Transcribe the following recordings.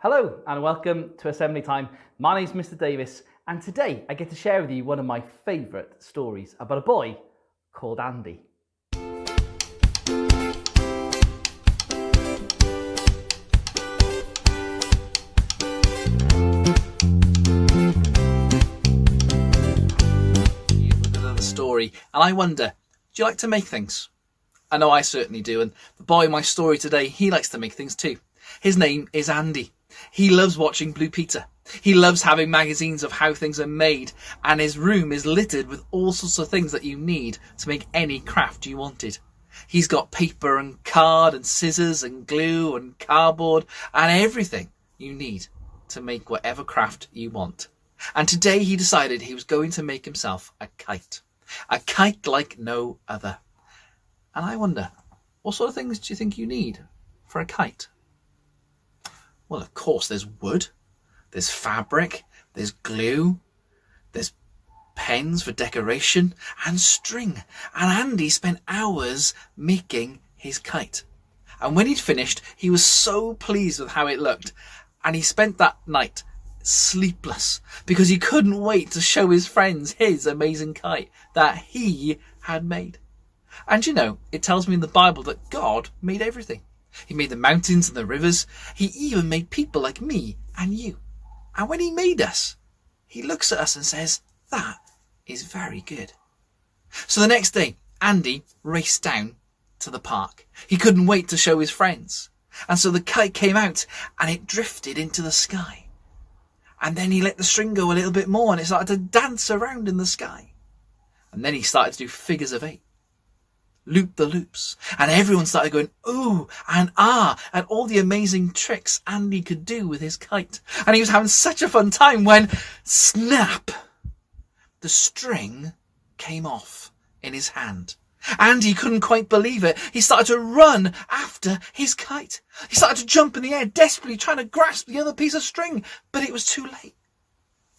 Hello and welcome to Assembly Time. My name's Mr. Davies and today I get to share with you one of my favourite stories about a boy called Andy. Look at another story and I wonder, do you like to make things? I know I certainly do, and the boy in my story today, he likes to make things too. His name is Andy. He loves watching Blue Peter. He loves having magazines of how things are made, and his room is littered with all sorts of things that you need to make any craft you wanted. He's got paper and card and scissors and glue and cardboard and everything you need to make whatever craft you want. And today he decided he was going to make himself a kite like no other. And I wonder, what sort of things do you think you need for a kite? Well, of course, there's wood, there's fabric, there's glue, there's pens for decoration and string. And Andy spent hours making his kite. And when he'd finished, he was so pleased with how it looked. And he spent that night sleepless because he couldn't wait to show his friends his amazing kite that he had made. And you know, it tells me in the Bible that God made everything. He made the mountains and the rivers. He even made people like me and you. And when he made us, he looks at us and says, that is very good. So the next day, Andy raced down to the park. He couldn't wait to show his friends. And so the kite came out and it drifted into the sky. And then he let the string go a little bit more and it started to dance around in the sky. And then he started to do figures of 8. Loop the loops, and everyone started going ooh and ah at all the amazing tricks Andy could do with his kite. And he was having such a fun time when snap, the string came off in his hand. Andy couldn't quite believe it. He started to run after his kite. He started to jump in the air, desperately trying to grasp the other piece of string, but it was too late.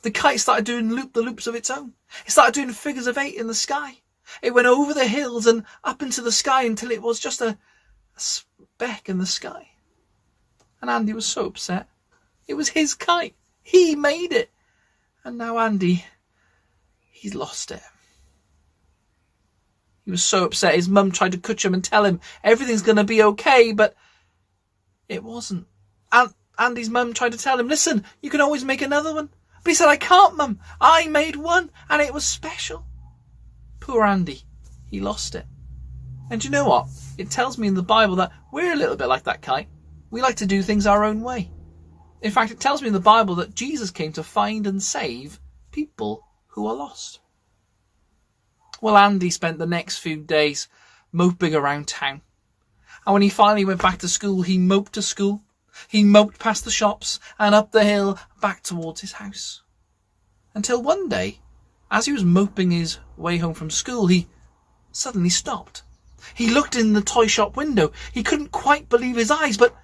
The kite started doing loop the loops of its own. It started doing figures of 8 in the sky. It went over the hills and up into the sky until it was just a speck in the sky. And Andy was so upset. It was his kite. He made it. And now Andy, he's lost it. He was so upset. His mum tried to coach him and tell him everything's going to be okay, but it wasn't. And Andy's mum tried to tell him, listen, you can always make another one. But he said, I can't, mum. I made one and it was special. Poor Andy, he lost it. And you know what? It tells me in the Bible that we're a little bit like that kite. We like to do things our own way. In fact, it tells me in the Bible that Jesus came to find and save people who are lost. Well, Andy spent the next few days moping around town. And when he finally went back to school, he moped to school. He moped past the shops and up the hill back towards his house. Until one day, as he was moping his way home from school, he suddenly stopped. He looked in the toy shop window. He couldn't quite believe his eyes, but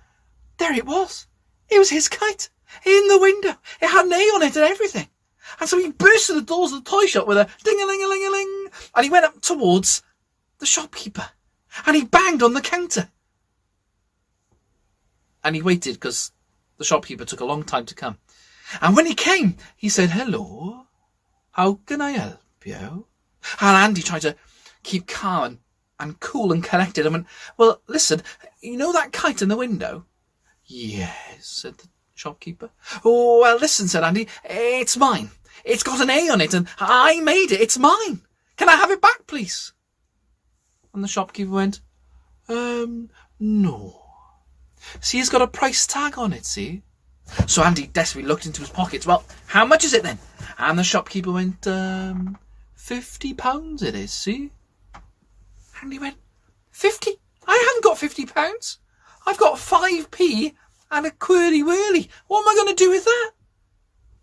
there it was. It was his kite in the window. It had an A on it and everything. And so he burst through the doors of the toy shop with a ding-a-ling-a-ling-a-ling, and he went up towards the shopkeeper and he banged on the counter. And he waited because the shopkeeper took a long time to come. And when he came, he said, hello. How can I help you? And Andy tried to keep calm and cool and collected. I went, well, listen, you know that kite in the window? Yes, said the shopkeeper. Oh, well, listen, said Andy, it's mine. It's got an A on it and I made it. It's mine. Can I have it back, please? And the shopkeeper went, no. See, it's got a price tag on it, see? So Andy desperately looked into his pockets. Well, how much is it then? And the shopkeeper went, £50 it is, see? And he went, 50? I haven't got £50. I've got 5p and a quirly whirly. What am I going to do with that?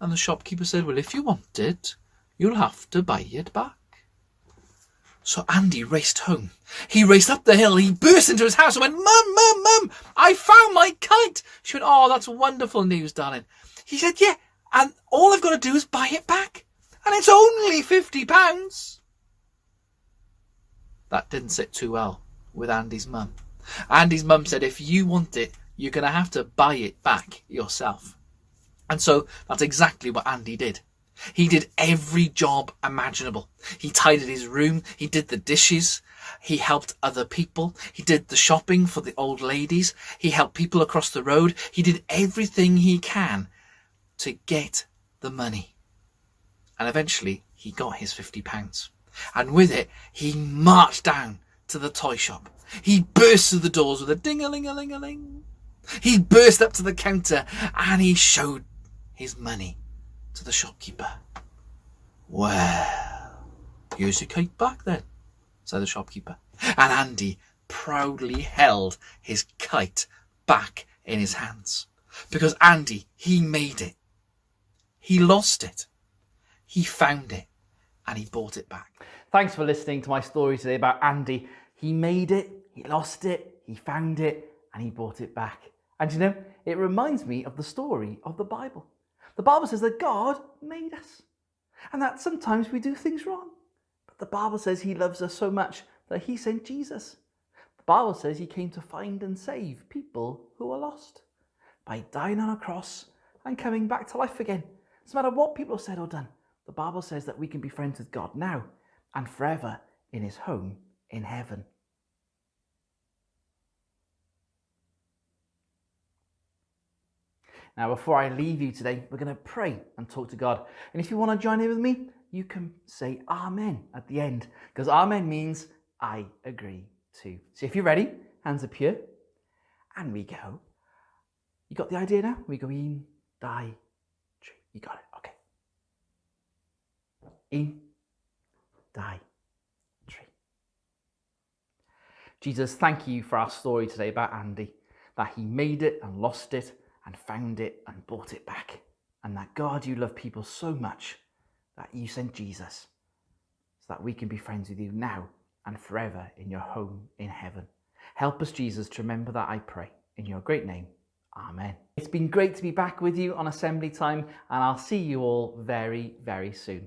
And the shopkeeper said, well, if you want it, you'll have to buy it back. So Andy raced home. He raced up the hill. He burst into his house and went, Mum, Mum, Mum, I found my kite. She went, oh, that's wonderful news, darling. He said, yeah, and all I've got to do is buy it back. And it's only £50. That didn't sit too well with Andy's mum. Andy's mum said, if you want it, you're going to have to buy it back yourself. And so that's exactly what Andy did. He did every job imaginable. He tidied his room, he did the dishes, he helped other people, he did the shopping for the old ladies, he helped people across the road, he did everything he can to get the money. And eventually he got his £50. And with it, he marched down to the toy shop. He burst through the doors with a ding-a-ling-a-ling-a-ling. He burst up to the counter and he showed his money to the shopkeeper. "Well, here's your kite back then," said the shopkeeper. And Andy proudly held his kite back in his hands. Because Andy, he made it. He lost it. He found it. And he bought it back. Thanks for listening to my story today about Andy. He made it, he lost it, he found it, and he bought it back. And you know, it reminds me of the story of the Bible. The Bible says that God made us, and that sometimes we do things wrong. But the Bible says he loves us so much that he sent Jesus. The Bible says he came to find and save people who are lost by dying on a cross and coming back to life again. No matter what people have said or done, the Bible says that we can be friends with God now and forever in his home in heaven. Now, before I leave you today, we're going to pray and talk to God. And if you want to join in with me, you can say Amen at the end, because Amen means I agree too. So if you're ready, hands up here, and we go. You got the idea now? We go in, die, tree. You got it, okay. In, die, tree. Jesus, thank you for our story today about Andy, that he made it and lost it, and found it and bought it back. And that God, you love people so much that you sent Jesus so that we can be friends with you now and forever in your home in heaven. Help us, Jesus, to remember that, I pray. In your great name, Amen. It's been great to be back with you on Assembly Time, and I'll see you all very, very soon.